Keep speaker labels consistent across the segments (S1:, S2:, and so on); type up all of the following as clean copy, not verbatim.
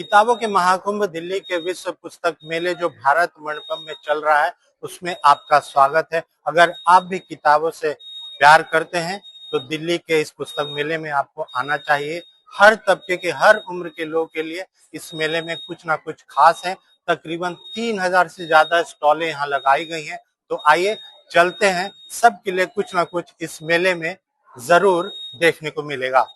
S1: किताबों के महाकुंभ दिल्ली के विश्व पुस्तक मेले जो भारत मंडपम में चल रहा है, उसमें आपका स्वागत है। अगर आप भी किताबों से प्यार करते हैं तो दिल्ली के इस पुस्तक मेले में आपको आना चाहिए। हर तबके के, हर उम्र के लोगों के लिए इस मेले में कुछ ना कुछ खास है। तकरीबन 3000 से ज्यादा स्टॉलें यहाँ लगाई गई हैं। तो आइए चलते हैं, सबके लिए कुछ ना कुछ इस मेले में जरूर देखने को मिलेगा।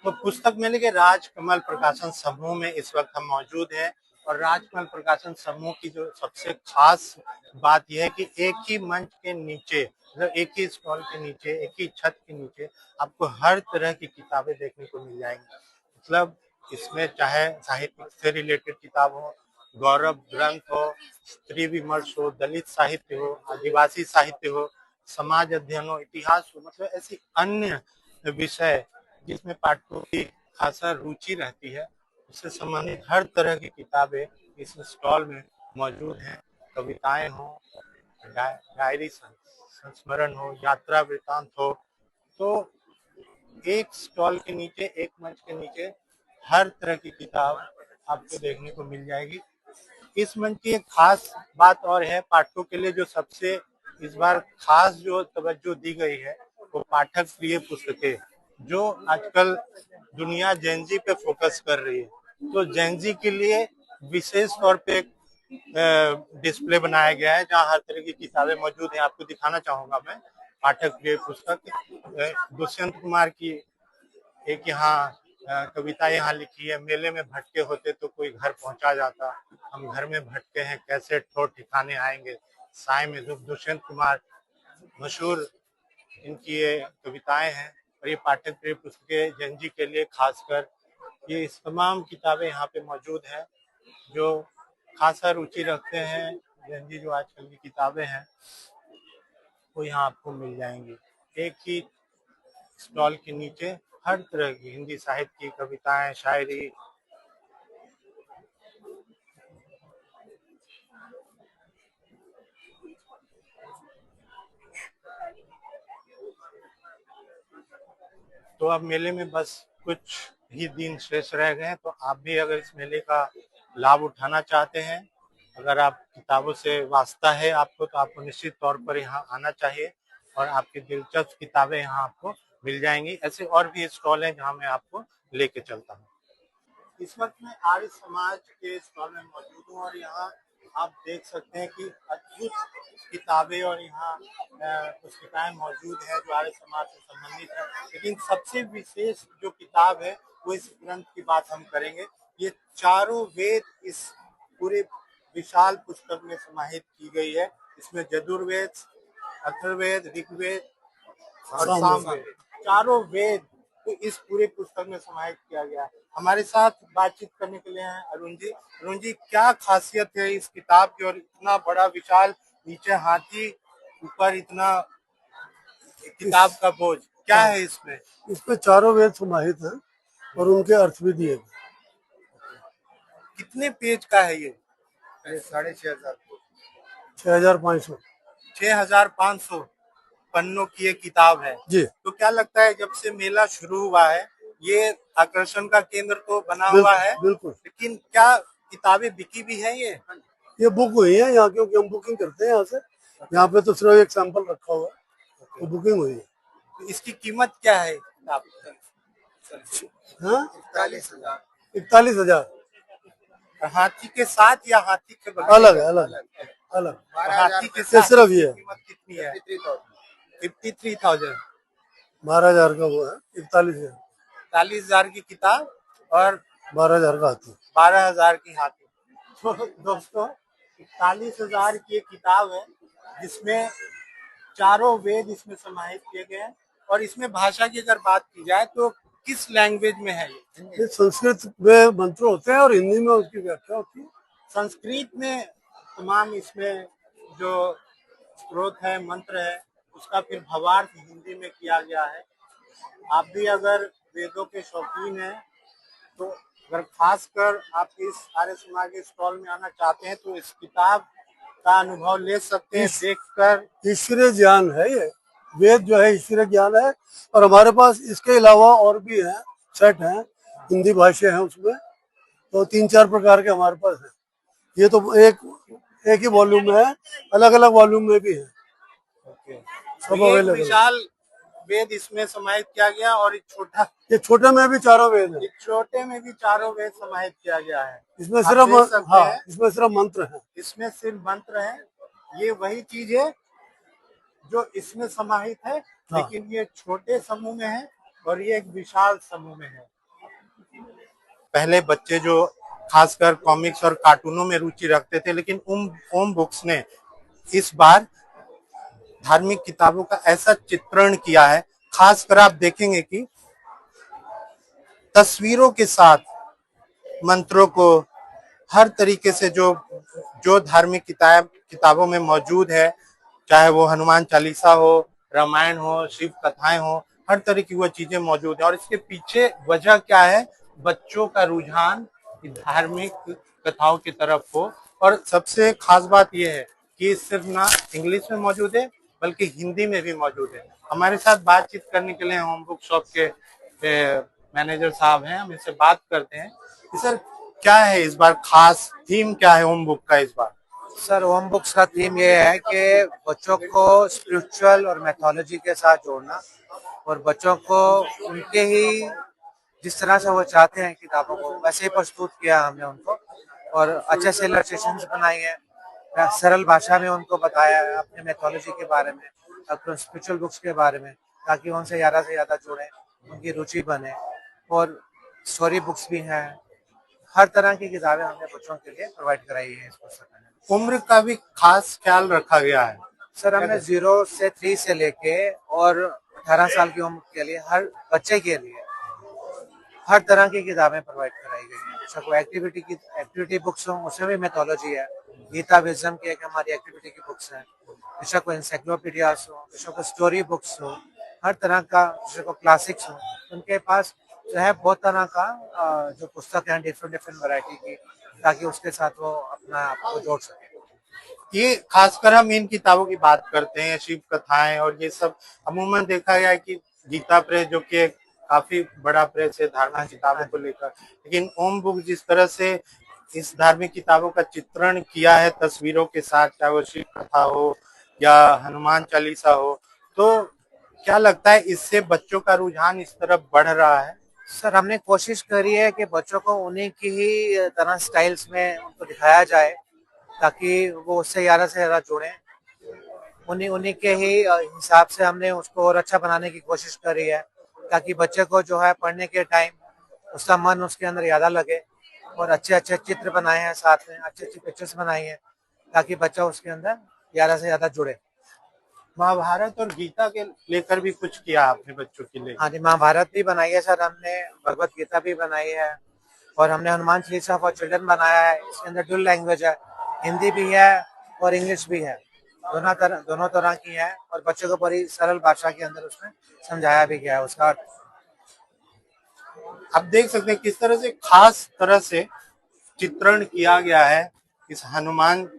S1: तो पुस्तक मेले के राजकमल प्रकाशन समूह में इस वक्त हम मौजूद हैं। और राजकमल प्रकाशन समूह की जो सबसे खास बात यह है कि एक ही मंच के नीचे, मतलब एक ही स्टॉल के नीचे, एक ही छत के नीचे आपको हर तरह की किताबें देखने को मिल जाएंगी। मतलब इसमें चाहे साहित्य से रिलेटेड किताब हो, गौरव ग्रंथ हो, स्त्री विमर्श हो, दलित साहित्य हो, आदिवासी साहित्य हो, समाज अध्ययन हो, इतिहास हो, मतलब ऐसी अन्य विषय जिसमें पाठकों की खासा रुचि रहती है, उससे संबंधित हर तरह की किताबें इस स्टॉल में मौजूद हैं। कविताएं हो, डायरी संस्मरण हो, यात्रा वृतांत हो, तो एक स्टॉल के नीचे, एक मंच के नीचे हर तरह की किताब आपको देखने को मिल जाएगी। इस मंच की एक खास बात और है पाठकों के लिए, जो सबसे इस बार खास जो तवज्जो दी गई है वो पाठक प्रिय पुस्तकें, जो आजकल दुनिया जेनजी पे फोकस कर रही है। तो जेनजी के लिए विशेष तौर पे एक डिस्प्ले बनाया गया है जहाँ हर तरह की किताबें मौजूद हैं। आपको दिखाना चाहूंगा मैं पाठक प्रिय पुस्तक दुष्यंत कुमार की एक यहाँ कविता यहाँ लिखी है। मेले में भटके होते तो कोई घर पहुंचा जाता, हम घर में भटके हैं कैसे ठोर ठिकाने आएंगे। साय में दुष्यंत कुमार मशहूर इनकी ये कविताएं हैं। और ये पाठक प्रिय पुस्तकें जंजी के लिए खासकर ये इस तमाम किताबें यहाँ पे मौजूद हैं। जो खासा रुचि रखते हैं जंजी, जो आजकल की किताबें हैं वो यहाँ आपको मिल जाएंगी। एक ही स्टॉल के नीचे हर तरह की हिंदी साहित्य की कविताएं, शायरी। तो अब मेले में बस कुछ ही दिन शेष रह गए हैं। तो आप भी अगर इस मेले का लाभ उठाना चाहते हैं, अगर आप किताबों से वास्ता है आपको, तो आपको निश्चित तौर पर यहाँ आना चाहिए और आपकी दिलचस्प किताबें यहाँ आपको मिल जाएंगी। ऐसे और भी स्टॉल हैं जहाँ मैं आपको लेके चलता हूँ। इस वक्त मैं आर्य समाज के स्टॉल में मौजूद हूँ और यहाँ आप देख सकते हैं कि अद्भुत किताबें और यहाँ पुस्तिकाएं मौजूद हैं जो आर्य समाज से संबंधित है। लेकिन सबसे विशेष जो किताब है वो इस ग्रंथ की बात हम करेंगे। ये चारों वेद इस पूरे विशाल पुस्तक में समाहित की गई है। इसमें यजुर्वेद, अथर्ववेद, ऋग्वेद और सामवेद, चारों वेद तो इस पूरे पुस्तक में समाहित किया गया है। हमारे साथ बातचीत करने के लिए हैं अरुण जी। अरुण जी, क्या खासियत है इस किताब की और इतना बड़ा विशाल, नीचे हाथी, ऊपर इतना किताब का बोझ, क्या है इसमें?
S2: इसमें चारों वेद समाहित हैं और उनके अर्थ भी दिए गए।
S1: कितने पेज का है ये? 6500,
S2: 6500
S1: 6500 पन्नों की ये किताब है
S2: जी।
S1: तो क्या लगता है जब से मेला शुरू हुआ है ये आकर्षण का केंद्र तो बना हुआ है,
S2: बिल्कुल।
S1: लेकिन क्या किताबें बिकी भी है?
S2: ये बुक हुई है यहाँ, क्योंकि हम बुकिंग करते हैं यहाँ से। यहाँ पे तो सिर्फ एक सैंपल रखा हुआ है, तो बुकिंग हुई है।
S1: तो इसकी कीमत क्या है?
S2: हाँ, 41,000।
S1: हाथी के साथ या हाथी के बगैर?
S2: अलग अलग अलग।
S1: हाथी के साथ
S2: सिर्फ ये
S1: कीमत कितनी है? 53,000।
S2: 12,000 का वो है, 41,000।
S1: 41,000 की किताब और
S2: 12,000 का हाथी।
S1: 12,000 की हाथी। तो दोस्तों 41,000 की एक किताब है जिसमें चारों वेद इसमें समाहित किए गए हैं। और इसमें भाषा की अगर बात की जाए तो किस लैंग्वेज में है
S2: ये? संस्कृत में मंत्र होते हैं और हिंदी में उसकी व्याख्या होती है।
S1: संस्कृत में तमाम इसमें जो स्रोत है, मंत्र है, उसका फिर भावार्थ हिंदी में किया गया है। आप भी अगर वेदों के शौकीन हैं तो अगर खासकर आप इस आर्य समाज के स्टॉल में आना चाहते हैं तो इस किताब का अनुभव ले सकते हैं देखकर।
S2: ईश्वरीय ज्ञान है ये, वेद जो है ईश्वरीय ज्ञान है। और हमारे पास इसके अलावा और भी हैं, सेट हैं, हिंदी भाषा है उसमें। तो 3-4 प्रकार के हमारे पास है। ये तो एक ही वॉल्यूम में है, अलग अलग वॉल्यूम में भी है,
S1: तो
S2: सब
S1: ये एक
S2: अवेलेबल।
S1: विशाल वेद इसमें समाहित किया गया और एक छोटा,
S2: ये छोटे में भी चारों वेद है,
S1: एक छोटे में भी चारों वेद समाहित किया गया है।
S2: इसमें
S1: आप
S2: सिर्फ
S1: देख सकते
S2: हाँ,
S1: हैं
S2: इसमें सिर्फ मंत्र है।
S1: इसमें सिर्फ मंत्र है। ये वही चीज है जो इसमें समाहित है,
S2: हाँ।
S1: लेकिन ये छोटे समूह में है और ये एक विशाल समूह में है। पहले बच्चे जो खासकर कॉमिक्स और कार्टूनों में रुचि रखते थे, लेकिन ओम बुक्स ने इस बार धार्मिक किताबों का ऐसा चित्रण किया है। खासकर आप देखेंगे कि तस्वीरों के साथ मंत्रों को हर तरीके से जो जो धार्मिक किताबों में मौजूद है, चाहे वो हनुमान चालीसा हो, रामायण हो, शिव कथाएं हो, हर तरह की वो चीजें मौजूद है। और इसके पीछे वजह क्या है? बच्चों का रुझान धार्मिक कथाओं की तरफ हो। और सबसे खास बात यह है कि सिर्फ ना इंग्लिश में मौजूद है, बल्कि हिंदी में भी मौजूद है। हमारे साथ बातचीत करने के लिए होम बुक शॉप के मैनेजर साहब हैं, हम इनसे बात करते हैं कि सर क्या है इस बार खास थीम, क्या है होम बुक का इस बार?
S3: सर होम बुक्स का थीम ये है कि बच्चों को स्पिरिचुअल और मैथोलॉजी के साथ जोड़ना और बच्चों को उनके ही जिस तरह से वो चाहते हैं किताबों को वैसे ही प्रस्तुत किया हमने उनको, और अच्छे से इलस्ट्रेशंस बनाई है, सरल भाषा में उनको बताया है अपने मैथोलॉजी के बारे में, अपने स्पिरिचुअल बुक्स के बारे में, ताकि उनसे ज़्यादा से ज़्यादा जुड़ें, उनकी रुचि बने। और स्टोरी बुक्स भी हैं, हर तरह की किताबें हमने बच्चों के लिए प्रोवाइड कराई है इस पुस्तक में।
S1: उम्र का भी खास ख्याल रखा गया है।
S3: सर हमने 0 से 3 से लेके और 18 साल की उम्र के लिए हर बच्चे के लिए हर तरह की किताबें प्रोवाइड कराई गई हैं। बेशक वो एक्टिविटी बुक्स हों, उसमें भी मैथोलॉजी है, गीता विजडम की एक हमारी एक्टिविटी की बुक्स हैं, बेशक वो इंसाइक्लोपीडियाज हो, बेशक वो स्टोरी बुक्स हो, हर तरह का, बेशक वो क्लासिक्स हो, उनके पास जो है बहुत तरह का जो पुस्तक हैं डिफरेंट वैरायटी की, ताकि उसके साथ वो अपना आपको जोड़ सके।
S1: ये खासकर हम इन किताबों की बात करते हैं, शिव कथाएं और ये सब। अमूमन देखा गया है कि गीता प्रेस जो कि काफी बड़ा प्रेस है धार्मिक किताबों को लेकर, लेकिन ओम बुक जिस तरह से इस धार्मिक किताबों का चित्रण किया है तस्वीरों के साथ, चाहे वो शिव कथा हो या हनुमान चालीसा हो, तो क्या लगता है इससे बच्चों का रुझान इस तरफ बढ़ रहा है?
S3: सर हमने कोशिश करी है कि बच्चों को उन्हीं की ही तरह स्टाइल्स में उनको दिखाया जाए, ताकि वो उससे ज़्यादा से ज़्यादा जुड़ें। उन्हीं उन्हीं के ही हिसाब से हमने उसको और अच्छा बनाने की कोशिश करी है, ताकि बच्चे को जो है पढ़ने के टाइम उसका मन उसके अंदर ज़्यादा लगे। और अच्छे अच्छे चित्र बनाए हैं, साथ में अच्छी अच्छी पिक्चर्स बनाई हैं, ताकि बच्चा उसके अंदर ज़्यादा से ज़्यादा जुड़े।
S1: महाभारत और गीता के लेकर भी कुछ किया आपने बच्चों के लिए?
S3: हाँ जी, महाभारत भी बनाई है सर हमने, भगवत गीता भी बनाई है, और हमने हनुमान चालीसा फॉर चिल्ड्रन बनाया है। इसके अंदर डुअल लैंग्वेज है, हिंदी भी है और इंग्लिश भी है, दोनों तरह की है, और बच्चों को बड़ी सरल भाषा के अंदर उसमें समझाया भी गया है उसका अर्थ।
S1: आप देख सकते हैं किस तरह से खास तरह से चित्रण किया गया है इस हनुमान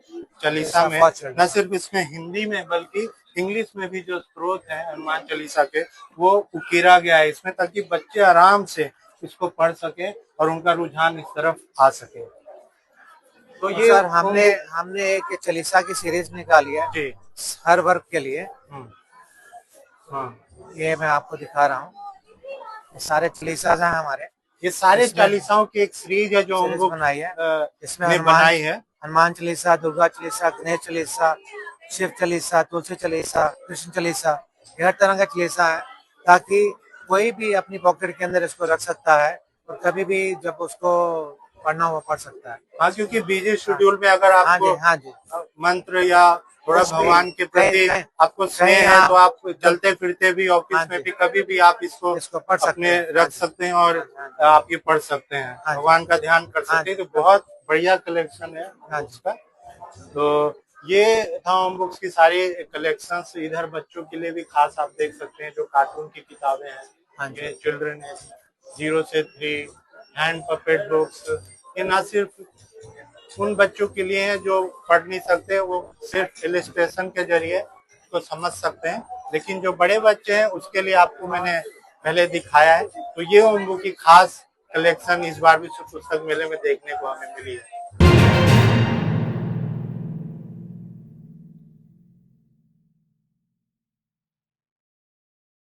S1: चालीसा में। न सिर्फ इसमें हिंदी में बल्कि इंग्लिश में भी जो स्रोत है हनुमान चालीसा के, वो उकेरा गया है इसमें, ताकि बच्चे आराम से इसको पढ़ सके और उनका रुझान इस तरफ आ सके।
S3: तो ये सर हमने एक चालीसा की सीरीज निकाली है
S1: जी,
S3: हर वर्ग के लिए।
S1: हाँ,
S3: ये मैं आपको दिखा रहा हूँ, ये सारे चालीसा हैं हमारे।
S1: ये सारे चालीसाओं की एक सीरीज है जो हम लोग
S3: बनाई है, इसमें
S1: बनाई है।
S3: हनुमान चालीसा, दुर्गा चालीसा, गणेश चालीसा, शिव चालीसा, तुलसी चालीसा, कृष्ण चालीसा, ये हर तरह का चालीसा है, ताकि कोई भी अपनी पॉकेट के अंदर इसको रख सकता है और कभी भी जब उसको पढ़ना हो पढ़ सकता है।
S1: हाँ, क्योंकि बिजी शेड्यूल में अगर आपको
S3: हाँ जी
S1: मंत्र या थोड़ा भगवान के प्रति आपको स्नेह है, तो आप चलते फिरते भी ऑफिस में भी कभी भी आप इसको
S3: पढ़ सकते
S1: अपने
S3: हैं,
S1: रख सकते हैं और आप ये पढ़ सकते हैं, भगवान का ध्यान कर सकते हैं। तो बहुत बढ़िया कलेक्शन है उसका। तो ये था होम बुक्स की सारी कलेक्शंस। इधर बच्चों के लिए भी खास आप देख सकते हैं जो कार्टून की किताबें हैं, ये चिल्ड्रन 0 से 3, हैंड पपेट बुक्स। ये ना सिर्फ उन बच्चों के लिए है जो पढ़ नहीं सकते, वो सिर्फ इलस्ट्रेशन के जरिए तो समझ सकते हैं, लेकिन जो बड़े बच्चे हैं उसके लिए आपको मैंने पहले दिखाया है। तो ये होम बुक की खास कलेक्शन इस बार भी पुस्तक मेले में देखने को हमें मिली है।